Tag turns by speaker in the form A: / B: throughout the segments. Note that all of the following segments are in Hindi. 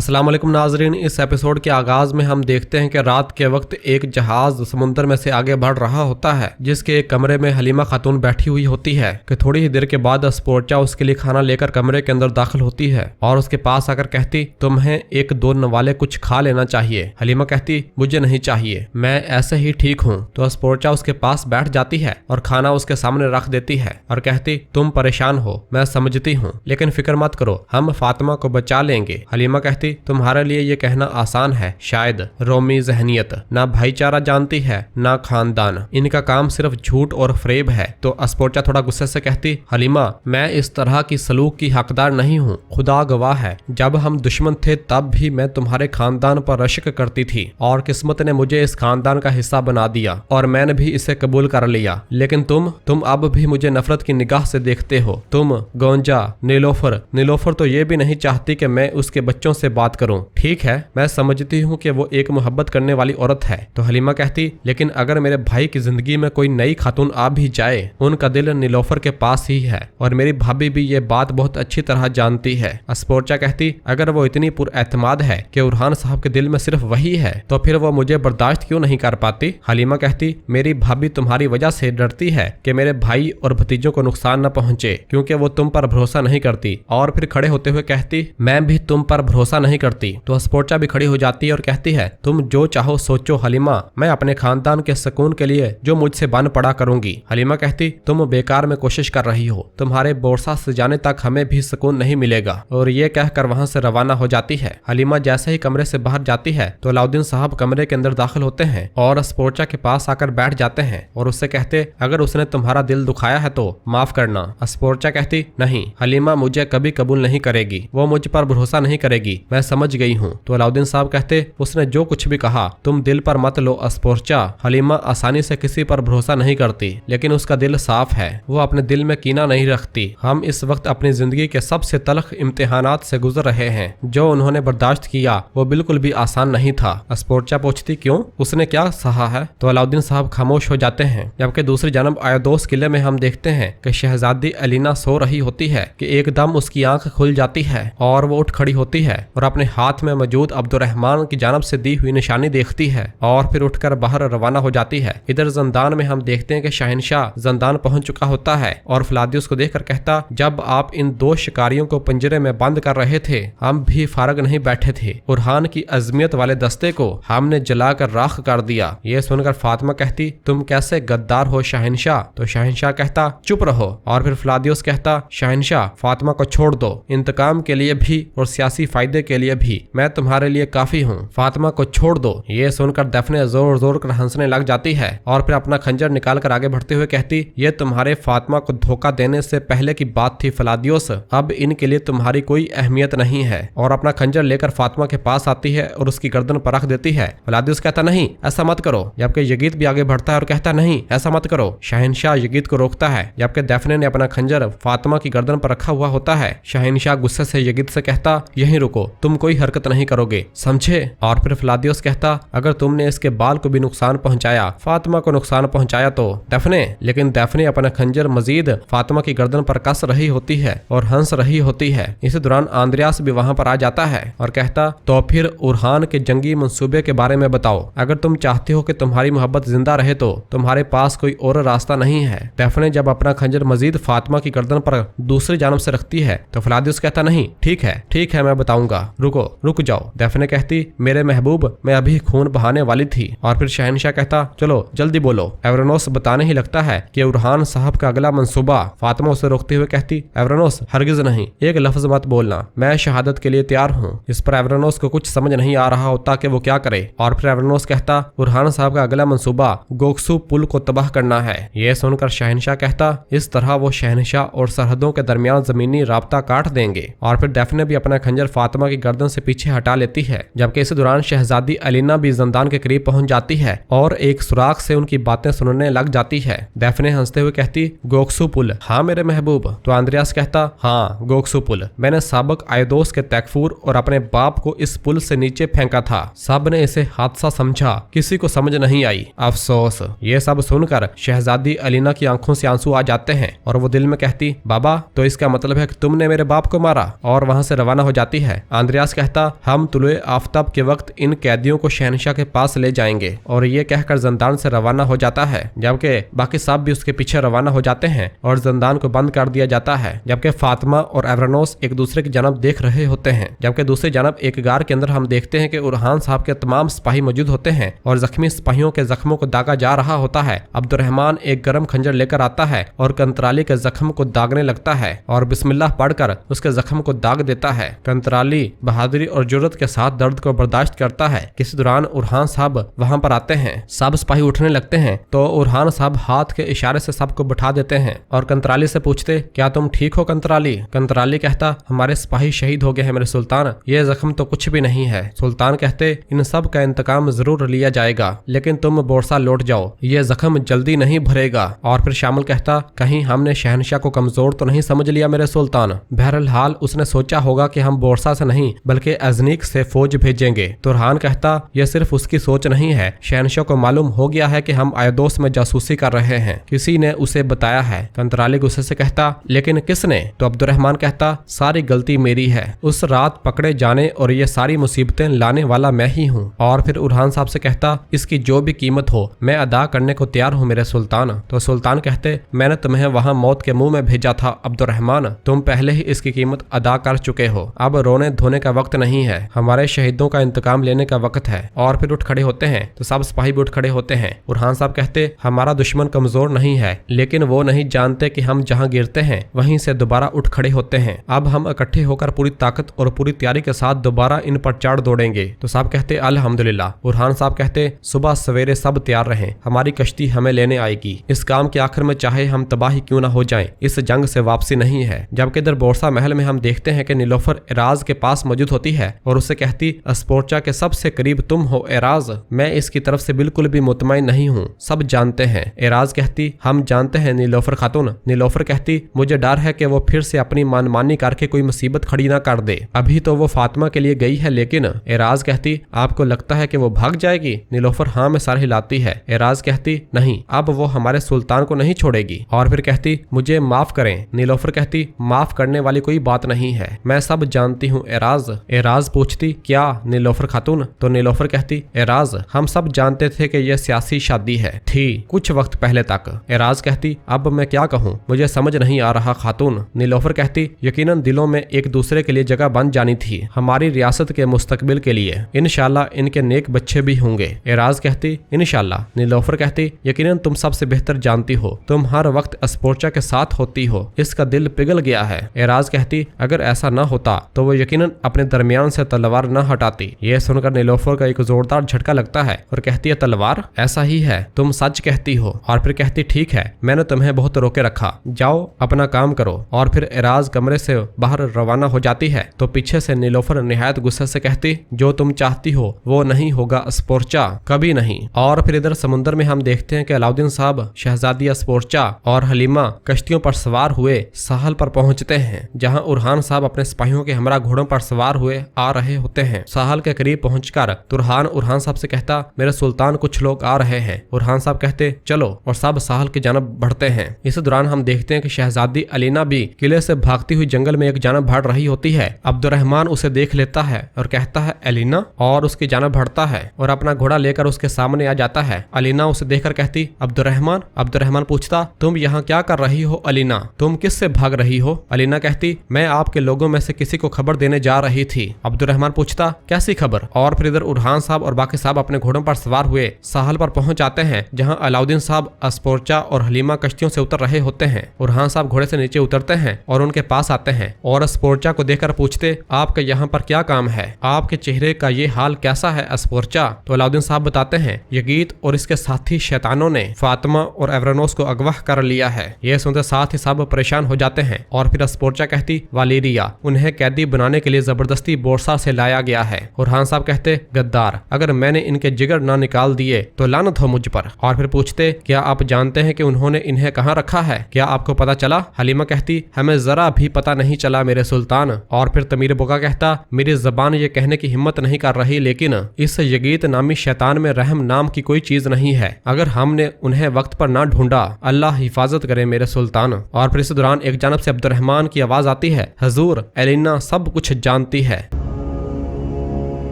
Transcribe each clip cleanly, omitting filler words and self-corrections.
A: अस्सलाम वालेकुम नाजरीन। इस एपिसोड के आगाज में हम देखते हैं कि रात के वक्त एक जहाज समुद्र में से आगे बढ़ रहा होता है, जिसके एक कमरे में हलीमा खातून बैठी हुई होती है कि थोड़ी ही देर के बाद स्पोर्चा उसके लिए खाना लेकर कमरे के अंदर दाखिल होती है और उसके पास आकर कहती, तुम्हें एक दो नवाले कुछ खा लेना चाहिए। हलीमा कहती, मुझे नहीं चाहिए, मैं ऐसे ही ठीक हूँ। तो स्पोर्चा उसके पास बैठ जाती है और खाना उसके सामने रख देती है और कहती, तुम परेशान हो, मैं समझती हूँ, लेकिन फिक्र मत करो, हम फातिमा को बचा लेंगे। हलीमा कहती, तुम्हारे लिए ये कहना आसान है, शायद रोमी जहनियत ना भाईचारा जानती है ना खानदान, इनका काम सिर्फ झूठ और फरेब है। तो स्पोर्चा थोड़ा गुस्से से कहती, हलीमा, मैं इस तरह की सलूक की हकदार नहीं हूँ, खुदा गवाह है, जब हम दुश्मन थे तब भी मैं तुम्हारे खानदान पर रश्क करती थी और किस्मत ने मुझे इस खानदान का हिस्सा बना दिया और मैंने भी इसे कबूल कर लिया। लेकिन तुम अब भी मुझे नफरत की निगाह से देखते हो। तुम गोंजा, नीलोफर तो ये भी नहीं चाहती कि मैं उसके बच्चों से बात करूं। ठीक है, मैं समझती हूँ कि वो एक मोहब्बत करने वाली औरत है। तो हलीमा कहती, लेकिन अगर मेरे भाई की जिंदगी में कोई नई खातून आ भी जाए, उनका दिल नीलोफर के पास ही है और मेरी भाभी भी ये बात बहुत अच्छी तरह जानती है। स्पोर्चा कहती, अगर वो इतनी पुरएतमाद है कि उरहान साहब के दिल में सिर्फ वही है, तो फिर वो मुझे बर्दाश्त क्यों नहीं कर पाती? हलीमा कहती, मेरी भाभी तुम्हारी वजह से डरती है कि मेरे भाई और भतीजों को नुकसान न पहुंचे, क्योंकि वो तुम पर भरोसा नहीं करती। और फिर खड़े होते हुए कहती, मैं भी तुम पर भरोसा नहीं करती। तो स्पोर्चा भी खड़ी हो जाती है और कहती है, तुम जो चाहो सोचो हलीमा, मैं अपने खानदान के सुकून के लिए जो मुझसे बन पड़ा करूंगी। हलीमा कहती, तुम बेकार में कोशिश कर रही हो, तुम्हारे बोरसा से जाने तक हमें भी सुकून नहीं मिलेगा। और ये कहकर वहां से रवाना हो जाती है। हलीमा जैसे ही कमरे से बाहर जाती है तो अलाउद्दीन साहब कमरे के अंदर दाखिल होते हैं और स्पोर्चा के पास आकर बैठ जाते हैं और उससे कहते, अगर उसने तुम्हारा दिल दुखाया है तो माफ करना। स्पोर्चा कहती, नहीं हलीमा, मुझे कभी कबूल नहीं करेगी, वो मुझ पर भरोसा नहीं करेगी, मैं समझ गई हूँ। तो अलाउद्दीन साहब कहते, उसने जो कुछ भी कहा तुम दिल पर मत लो स्पोर्चा, हलीमा आसानी से किसी पर भरोसा नहीं करती, लेकिन उसका दिल साफ है, वो अपने दिल में कीना नहीं रखती। हम इस वक्त अपनी जिंदगी के सबसे तलख इम्तिहानात से गुजर रहे हैं, जो उन्होंने बर्दाश्त किया वो बिल्कुल भी आसान नहीं था। स्पोर्चा पूछती, क्यों, उसने क्या सहा है? तो अलाउद्दीन साहब खामोश हो जाते हैं। जबकि दूसरी जानब आयदोस किले में हम देखते हैं कि शहजादी अलीना सो रही होती है कि एकदम उसकी आंख खुल जाती है और वो उठ खड़ी होती है और अपने हाथ में मौजूद अब्दुर्रहमान की जानब से दी हुई निशानी देखती है और फिर उठकर बाहर रवाना हो जाती है। इधर जंदान में हम देखते हैं कि शहनशाह जंदान पहुंच चुका होता है और फ्लादियुस को देखकर कहता, जब आप इन दो शिकारियों को पिंजरे में बंद कर रहे थे हम भी फारग नहीं बैठे थे, उरहान की अजमियत वाले दस्ते को हमने जलाकर राख कर दिया। ये सुनकर फातिमा कहती, तुम कैसे गद्दार हो शहनशाह? तो शहनशाह कहता, चुप रहो। और फिर फ्लादियुस कहता, शहनशाह फातिमा को छोड़ दो, इंतकाम के लिए भी और सियासी फायदे के लिए भी मैं तुम्हारे लिए काफी हूँ, फातिमा को छोड़ दो। ये सुनकर दफने जोर जोर कर हंसने लग जाती है और फिर अपना खंजर निकाल कर आगे बढ़ते हुए कहती, ये तुम्हारे फातिमा को धोखा देने से पहले की बात थी फ्लादियुस, अब इनके लिए तुम्हारी कोई अहमियत नहीं है। और अपना खंजर लेकर फातिमा के पास आती है और उसकी गर्दन पर रख देती है। फ्लादियुस कहता, नहीं ऐसा मत करो। जबकि यगीत भी आगे बढ़ता है और कहता, नहीं ऐसा मत करो। शहनशाह यगीत को रोकता है, जबकि दफने ने अपना खंजर फातिमा की गर्दन पर रखा हुआ होता है। शहनशाह गुस्से से यगीत से कहता, यहीं रुको, तुम कोई हरकत नहीं करोगे, समझे? और फिर फ्लादियुस कहता, अगर तुमने इसके बाल को भी नुकसान पहुंचाया, फातिमा को नुकसान पहुंचाया तो दफने। लेकिन दफने अपना खंजर मजीद फातिमा की गर्दन पर कस रही होती है और हंस रही होती है। इसी दौरान आंद्रियास भी वहां पर आ जाता है और कहता, तो फिर उरहान के जंगी मंसूबे के बारे में बताओ। अगर तुम चाहते हो कि तुम्हारी मोहब्बत जिंदा रहे तो तुम्हारे पास कोई और रास्ता नहीं है। दफने जब अपना खंजर मजीद फातिमा की गर्दन पर दूसरी जानब से रखती है तो फ्लादियुस कहता, नहीं ठीक है मैं बताऊंगा, रुक जाओ। दफने कहती, मेरे महबूब, मैं अभी खून बहाने वाली थी। और फिर शहनशाह कहता, चलो जल्दी बोलो। एवरानोस बताने ही लगता है कि उरहान साहब का अगला मंसूबा। फातिमा उसे रोकते हुए कहती, एवरानोस हरगिज नहीं, एक लफ्ज मत बोलना, मैं शहादत के लिए तैयार हूँ। इस पर एवरानोस को कुछ समझ नहीं आ रहा होता कि वो क्या करे। और फिर एवरानोस कहता, उरहान साहब का अगला मंसूबा गोक्सू पुल को तबाह करना है। ये सुनकर शहनशाह कहता, इस तरह वो शहनशाह और सरहदों के दरमियान जमीनी राब्ता काट देंगे। और फिर दफने भी अपना खंजर फातिमा की गर्दन से पीछे हटा लेती है। जबकि इसी दौरान शहजादी अलीना भी जंदान के करीब पहुंच जाती है और एक सुराख से उनकी बातें सुनने लग जाती है। दफने हंसते हुए कहती, गोक्सू पुल, हाँ मेरे महबूब। तो आंद्रियास कहता, हाँ गोक्सू पुल, मैंने साबिक आयदोस के तैकफूर और अपने बाप को इस पुल से नीचे फेंका था। सब ने इसे हादसा समझा, किसी को समझ नहीं आई, अफसोस। ये सब सुनकर शहजादी अलीना की आंखों से आंसू आ जाते हैं और वो दिल में कहती, बाबा तो इसका मतलब है कि तुमने मेरे बाप को मारा। और वहां से रवाना हो जाती है। आंद्रियास कहता, हम तुलुए आफताब के वक्त इन कैदियों को शहनशाह के पास ले जाएंगे, और ये कहकर जंदान से रवाना हो जाता है, जबकि बाकी सब भी उसके पीछे रवाना हो जाते हैं और जंदान को बंद कर दिया जाता है। जबकि फातिमा और एवरानोस एक दूसरे की जानब देख रहे होते हैं। जबकि दूसरी जानब एक गार के अंदर हम देखते हैं कि उरहान साहब के तमाम सिपाही मौजूद होते हैं और जख्मी सिपाहियों के जख्मों को दागा जा रहा होता है। अब्दुर्रहमान एक गर्म खंजर लेकर आता है और कंतराली के जख्म को दागने लगता है और बिस्मिल्लाह पढ़कर उसके जख्म को दाग देता है। कंतराली बहादुरी और जुर्रत के साथ दर्द को बर्दाश्त करता है। किसी दौरान उरहान साहब वहां पर आते हैं। सब सिपाही उठने लगते हैं तो उरहान साहब हाथ के इशारे से सबको बिठा देते हैं और कंतराली से पूछते, क्या तुम ठीक हो कंतराली? कंतराली कहता, हमारे सिपाही शहीद हो गए हैं मेरे सुल्तान, ये जख्म तो कुछ भी नहीं है। सुल्तान कहते, इन सब का इंतकाम जरूर लिया जाएगा, लेकिन तुम बोरसा लौट जाओ, ये जख्म जल्दी नहीं भरेगा। और फिर शामिल कहता, कहीं हमने शहनशाह को कमजोर तो नहीं समझ लिया मेरे सुल्तान? बहरहाल उसने सोचा होगा कि हम बोरसा से नहीं बल्कि अजनीक से फौज भेजेंगे। तुरहान कहता, यह सिर्फ उसकी सोच नहीं है, शहनशाह को मालूम हो गया है कि हम आयदोस में जासूसी कर रहे हैं, किसी ने उसे बताया है। कंतराली गुस्से से कहता, लेकिन किसने? तो अब्दुर्रहमान कहता, सारी गलती मेरी है, उस रात पकड़े जाने और ये सारी मुसीबतें लाने वाला मैं ही हूँ। और फिर उरहान साहब से कहता, इसकी जो भी कीमत हो मैं अदा करने को तैयार हूँ मेरे सुल्तान। तो सुल्तान कहते, मैंने तुम्हें वहाँ मौत के मुंह में भेजा था अब्दुर्रहमान, तुम पहले ही इसकी कीमत अदा कर चुके हो, अब रोने धोने का वक्त नहीं है, हमारे शहीदों का इंतकाम लेने का वक्त है। और फिर उठ खड़े होते हैं तो सब सिपाही भी उठ खड़े होते हैं। उरहान साहब कहते, हमारा दुश्मन कमजोर नहीं है, लेकिन वो नहीं जानते कि हम जहाँ गिरते हैं वहीं से दोबारा उठ खड़े होते हैं। अब हम इकट्ठे होकर पूरी ताकत और पूरी तैयारी के साथ दोबारा इन पर चढ़ दौड़ेंगे। तो साहब कहते, अल्हम्दुलिल्लाह। उरहान साहब कहते, सुबह सवेरे सब तैयार रहें, हमारी कश्ती हमें लेने आएगी। इस काम के आखिर में चाहे हम तबाही क्यों ना हो जाएं, इस जंग से वापसी नहीं है। जबकि इधर बोरसा महल में हम देखते हैं कि नीलोफर एराज के पास मौजूद होती है और उससे कहती, अस्पोर्चा के सबसे करीब तुम हो एराज, मैं इसकी तरफ से बिल्कुल भी मुतमईन नहीं हूँ, सब जानते हैं। एराज कहती, हम जानते हैं नीलोफर खातून। नीलोफर कहती, मुझे डर है कि वो फिर से अपनी मनमानी करके कोई मुसीबत खड़ी ना कर दे, अभी तो वो फातिमा के लिए गई है। लेकिन एराज कहती, आपको लगता है कि वो भाग जाएगी? नीलोफर हाँ में सर हिलाती है। एराज कहती, नहीं, अब वो हमारे सुल्तान को नहीं छोड़ेगी। और फिर कहती, मुझे माफ करें। नीलोफर कहती, माफ करने वाली कोई बात नहीं है, मैं सब जानती हूँ एराज। एराज पूछती, क्या नीलोफर खातून? तो नीलोफर कहती, एराज, हम सब जानते थे कि यह सियासी शादी है, थी कुछ वक्त पहले तक। एराज कहती, अब मैं क्या कहूँ, मुझे समझ नहीं आ रहा खातून। नीलोफर कहती, यकीनन दिलों में एक दूसरे के लिए जगह बन जानी थी, हमारी रियासत के मुस्तकबिल के लिए, इंशाल्लाह इनके नेक बच्चे भी होंगे। एराज कहती, इंशाल्लाह। नीलोफर कहती, यकीनन तुम सबसे बेहतर जानती हो, तुम हर वक्त अस्पोर्चा के साथ होती हो, इसका दिल पिघल गया है। एराज कहती, अगर ऐसा न होता तो वो यकीनन अपने दरमियान से तलवार न हटाती। यह सुनकर नीलोफर का एक जोरदार झटका लगता है और कहती है, तलवार? ऐसा ही है, तुम सच कहती हो। और फिर कहती, ठीक है, मैंने तुम्हें बहुत रोके रखा, जाओ अपना काम करो। और फिर एराज कमरे से बाहर रवाना हो जाती है तो पीछे से नीलोफर निहायत गुस्से से कहती, जो तुम चाहती हो वो नहीं होगा अस्पोर्चा, कभी नहीं। और फिर इधर समुद्र में हम देखते हैं कि अलाउद्दीन साहब, शहजादी अस्पोर्चा और हलीमा कश्तियों पर सवार हुए साहल पर पहुंचते हैं, जहां उरहान साहब अपने सिपाहियों के हमरा घोड़ों पर सवार हुए आ रहे होते हैं। साहल के करीब पहुंचकर तुरहान उरहान साहब से कहता, मेरे सुल्तान कुछ लोग आ रहे हैं। उरहान साहब कहते, चलो, और सब साहल की जानब बढ़ते हैं। इस दौरान हम देखते हैं कि शहजादी अलीना भी किले से भागती हुई जंगल में एक जानब बढ़ रही होती है। अब्दुर्रहमान उसे देख लेता है और कहता है, अलीना, और उसकी जानब बढ़ता है और अपना घोड़ा लेकर उसके सामने आ जाता है। अलीना उसे देखकर कहती, अब्दुर्रहमान। अब्दुर्रहमान पूछता, तुम यहाँ क्या कर रही हो अलीना, तुम किससे भाग रही हो? अलीना कहती, मैं आपके लोगों में से किसी को खबर देने जा रही थी। अब्दुर्रहमान पूछता, कैसी खबर? और फिर इधर उरहान साहब और बाकी साहब अपने घोड़ों पर सवार हुए साहल पर पहुंच जाते हैं, जहां अलाउद्दीन साहब अस्पोर्चा और हलीमा कश्तियों से उतर रहे होते हैं। उरहान साहब घोड़े से नीचे उतरते हैं और उनके पास आते हैं और अस्पोर्चा को देखकर पूछते, आपका यहाँ पर क्या काम है? आपके चेहरे का ये हाल कैसा है अस्पोर्चा? तो अलाउद्दीन साहब बताते हैं, यगीत और इसके साथी शैतानों ने फातिमा और एवरानोस को अगवा कर लिया है। यह सुनते साथ ही सब परेशान हो जाते हैं। और फिर अस्पोर्चा कहती, वालीरिया, उन्हें कैदी बनाने के लिए जबरदस्ती बोरसा से लाया गया है। उरहान साहब कहते, गद्दार, अगर मैंने इनके जिगर ना निकाल दिए तो लानत हो मुझ पर। और फिर पूछते, क्या आप जानते हैं कि उन्होंने इन्हें कहाँ रखा है? क्या आपको पता चला? हलीमा कहती, हमें जरा भी पता नहीं चला मेरे सुल्तान। और फिर तमीर बुका कहता, मेरी जबान ये कहने की हिम्मत नहीं कर रही, लेकिन इस यगीत नामी शैतान में रहम नाम की कोई चीज नहीं है। अगर हमने उन्हें वक्त पर ना ढूंढा, अल्लाह हिफाजत करे मेरे सुल्तान। और फिर इस दौरान एक जानब से अब्दुर्रहमान की आवाज आती है, हजूर, एलिना सब कुछ जानती है।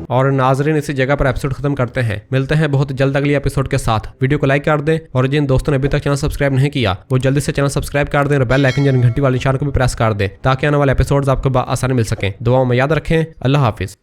A: और नाजरीन इसी जगह पर एपिसोड खत्म करते हैं। मिलते हैं बहुत जल्द अगली एपिसोड के साथ। वीडियो को लाइक कर दें और जिन दोस्तों ने अभी तक चैनल सब्सक्राइब नहीं किया वो जल्दी से चैनल सब्सक्राइब कर दें और बेल आइकन यानी घंटी वाले निशान को भी प्रेस कर दें ताकि आने वाले एपिसोड्स आपको आसानी मिल सकें। दुआओं में याद रखें। अल्लाह हाफिज।